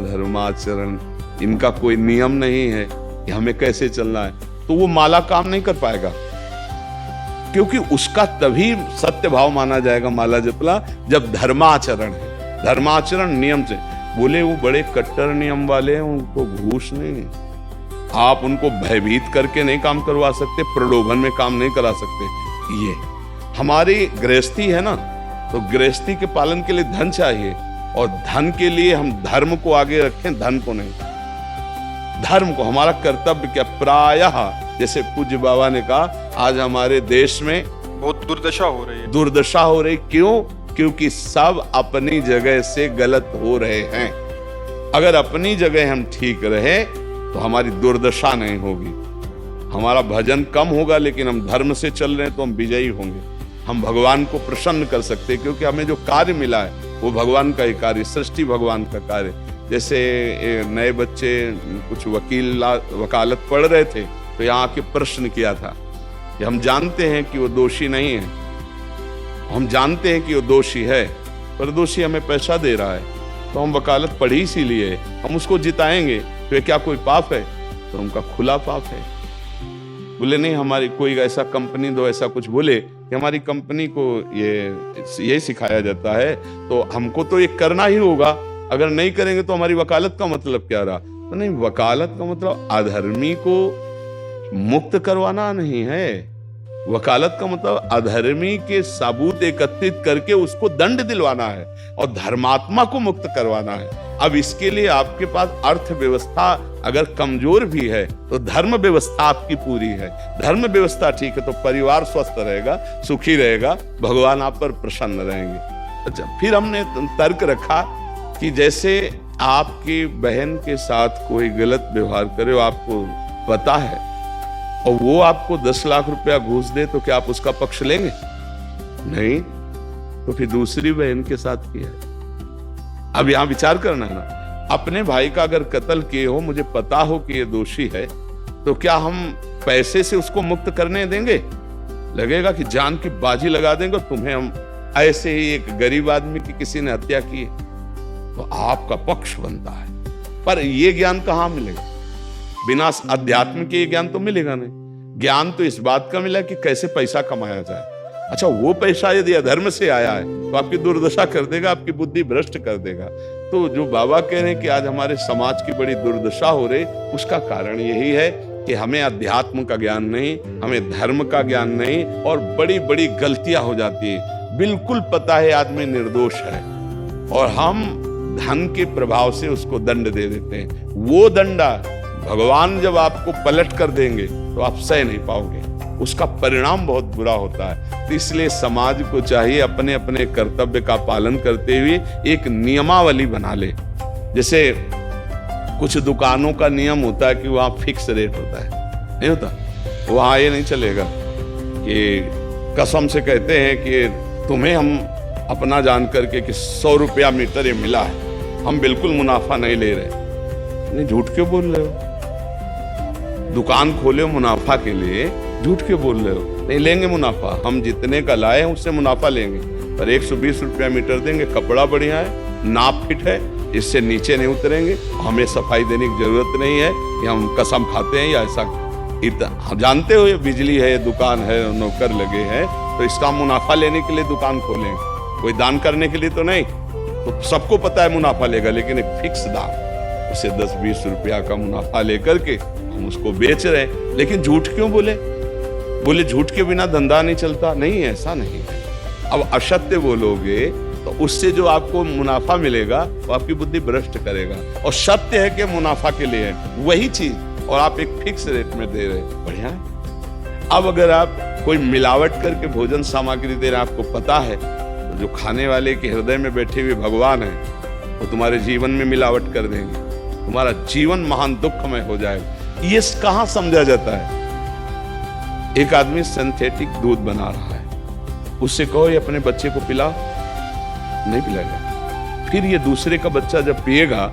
धर्माचरण, इनका कोई नियम नहीं है कि हमें कैसे चलना है, तो वो माला काम नहीं कर पाएगा, क्योंकि उसका तभी सत्य भाव माना जाएगा माला जपला जब धर्माचरण है। धर्माचरण नियम से। बोले वो बड़े कट्टर नियम वाले हैं, उनको घूस नहीं, आप उनको भयभीत करके नहीं काम करवा सकते, प्रलोभन में काम नहीं करा सकते। ये हमारी गृहस्थी है ना, तो गृहस्थी के पालन के लिए धन चाहिए, और धन के लिए हम धर्म को आगे रखें, धन को नहीं। धर्म को, हमारा कर्तव्य क्या, प्रायः जैसे पूज्य बाबा ने कहा, आज हमारे देश में बहुत दुर्दशा हो रही है। दुर्दशा हो रही, क्यों? क्योंकि सब अपनी जगह से गलत हो रहे हैं। अगर अपनी जगह हम ठीक रहे तो हमारी दुर्दशा नहीं होगी, हमारा भजन कम होगा, लेकिन हम धर्म से चल रहे हैं तो हम विजयी होंगे। हम भगवान को प्रसन्न कर सकते हैं, क्योंकि हमें जो कार्य मिला है वो भगवान का ही कार्य, सृष्टि भगवान का कार्य। जैसे नए बच्चे कुछ वकालत पढ़ रहे थे, तो यहाँ आके प्रश्न किया था कि हम जानते हैं कि वो दोषी नहीं है, हम जानते हैं कि वो दोषी है, पर दोषी हमें पैसा दे रहा है, तो हम वकालत पढ़ी इसीलिए, हम उसको जिताएंगे, तो ये क्या कोई पाप है? तो उनका खुला पाप है। बोले नहीं, हमारी कोई ऐसा कंपनी दो, ऐसा कुछ बोले कि हमारी कंपनी को ये सिखाया जाता है, तो हमको तो ये करना ही होगा, अगर नहीं करेंगे तो हमारी वकालत का मतलब क्या रहा? तो नहीं, वकालत का मतलब अधर्मी को मुक्त करवाना नहीं है, वकालत का मतलब अधर्मी के सबूत एकत्रित करके उसको दंड दिलवाना है, और धर्मात्मा को मुक्त करवाना है। अब इसके लिए आपके पास अर्थव्यवस्था अगर कमजोर भी है, तो धर्म व्यवस्था आपकी पूरी है। धर्म व्यवस्था ठीक है तो परिवार स्वस्थ रहेगा, सुखी रहेगा, भगवान आप पर प्रसन्न रहेंगे। अच्छा, फिर हमने तर्क रखा कि जैसे आपकी बहन के साथ कोई गलत व्यवहार करे, आपको पता है, और वो आपको 10 लाख रुपया घूस दे, तो क्या आप उसका पक्ष लेंगे? नहीं, तो फिर दूसरी बहन के साथ किया। अब यहां विचार करना है ना, अपने भाई का अगर कत्ल किए हो, मुझे पता हो कि ये दोषी है, तो क्या हम पैसे से उसको मुक्त करने देंगे? लगेगा कि जान की बाजी लगा देंगे तुम्हें हम। ऐसे ही एक गरीब आदमी की किसी ने हत्या की, तो आपका पक्ष बनता है, पर यह ज्ञान कहां मिलेगा? बिना अध्यात्म के ज्ञान तो मिलेगा नहीं। ज्ञान तो इस बात का मिला कि कैसे पैसा कमाया जाए। अच्छा, वो पैसा यदि अधर्म से आया है तो आपकी दुर्दशा कर देगा, आपकी बुद्धि भ्रष्ट कर देगा। तो जो बाबा कह रहे हैं कि आज हमारे समाज की बड़ी दुर्दशा हो रही, उसका कारण यही है कि हमें अध्यात्म का ज्ञान नहीं, हमें धर्म का ज्ञान नहीं, और बड़ी बड़ी गलतियां हो जाती है। बिल्कुल पता है आदमी निर्दोष है, और हम धन के प्रभाव से उसको दंड दे देते हैं। वो दंडा भगवान जब आपको पलट कर देंगे तो आप सह नहीं पाओगे, उसका परिणाम बहुत बुरा होता है। तो इसलिए समाज को चाहिए अपने अपने कर्तव्य का पालन करते हुए एक नियमावली बना ले। जैसे कुछ दुकानों का नियम होता है कि वहां फिक्स रेट होता है, नहीं होता? वहां ये नहीं चलेगा कि कसम से कहते हैं कि तुम्हें हम अपना जान करके कि 100 रुपया मीटर ये मिला है, हम बिल्कुल मुनाफा नहीं ले रहे। नहीं, झूठ क्यों बोल रहे हो? दुकान खोले मुनाफा के लिए, झूठ क्यों बोल रहे हो? नहीं लेंगे मुनाफा, हम जितने का लाए हैं उससे मुनाफा लेंगे, पर 120 रुपया मीटर देंगे, कपड़ा बढ़िया है, नाप फिट है, इससे नीचे नहीं उतरेंगे, हमें सफाई देने की जरूरत नहीं है कि हम कसम खाते हैं या ऐसा। हम जानते हो ये बिजली है, दुकान है, नौकर लगे हैं, तो इसका मुनाफा लेने के लिए दुकान खोलें, कोई दान करने के लिए तो नहीं। तो सबको पता है मुनाफा लेगा, लेकिन एक फिक्स दाम, उसे 10-20 रुपया का मुनाफा लेकर के हम उसको बेच रहे हैं। लेकिन झूठ क्यों बोले? बोले झूठ के बिना धंधा नहीं चलता। नहीं, ऐसा नहीं है। अब असत्य बोलोगे तो उससे जो आपको मुनाफा मिलेगा वो आपकी बुद्धि भ्रष्ट करेगा, और सत्य है कि मुनाफा के लिए है वही चीज, और आप एक फिक्स रेट में दे रहे हैं, बढ़िया है। अब अगर आप कोई मिलावट करके भोजन सामग्री दे रहे हैं, आपको पता है, तो जो खाने वाले के हृदय में बैठे हुए भगवान है, वो तुम्हारे जीवन में मिलावट कर देंगे, तुम्हारा जीवन महान दुखमय हो जाएगा। ये कहां समझा जाता है? एक आदमी सिंथेटिक दूध बना रहा है, उससे कहो ये अपने बच्चे को पिलाओ, नहीं पिलाएगा। फिर ये दूसरे का बच्चा जब पिएगा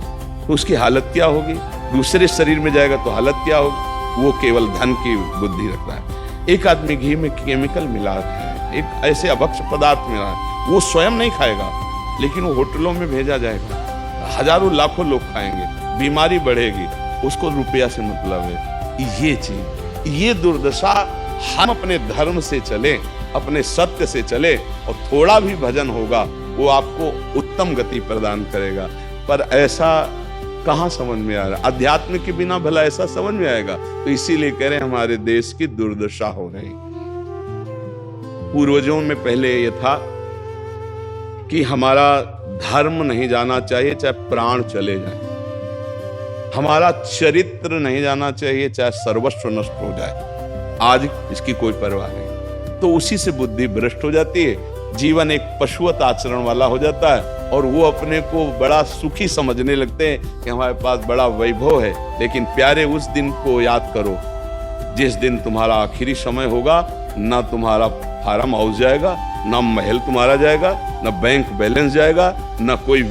तो उसकी हालत क्या होगी? दूसरे शरीर में जाएगा तो हालत क्या होगी? वो केवल धन की बुद्धि रखता है। एक आदमी घी में केमिकल मिला है, एक ऐसे अभक्ष पदार्थ मिला है, वो स्वयं नहीं खाएगा, लेकिन वो होटलों में भेजा जाएगा, हजारों लाखों लोग खाएंगे, बीमारी बढ़ेगी, उसको रुपया से मतलब है। ये चीज, ये दुर्दशा, हम अपने धर्म से चले, अपने सत्य से चले और थोड़ा भी भजन होगा वो आपको उत्तम गति प्रदान करेगा। पर ऐसा कहाँ समझ में आ रहा? अध्यात्म के बिना भला ऐसा समझ में आएगा? तो इसीलिए कह रहे हैं हमारे देश की दुर्दशा हो रही। पूर्वजों में पहले ये था कि हमारा धर्म नहीं जाना चाहिए चाहे प्राण चले जाए, हमारा चरित्र नहीं जाना चाहिए चाहे सर्वस्व नष्ट हो जाए। आज इसकी कोई परवाह नहीं, तो उसी से बुद्धि भ्रष्ट हो जाती है, जीवन एक पशुवत आचरण वाला हो जाता है और वो अपने को बड़ा सुखी समझने लगते हैं कि हमारे पास बड़ा वैभव है। लेकिन प्यारे, उस दिन को याद करो जिस दिन तुम्हारा आखिरी समय होगा, ना तुम्हारा फार्म हाउस जाएगा, ना महल तुम्हारा जाएगा, ना बैंक बैलेंस जाएगा, ना कोई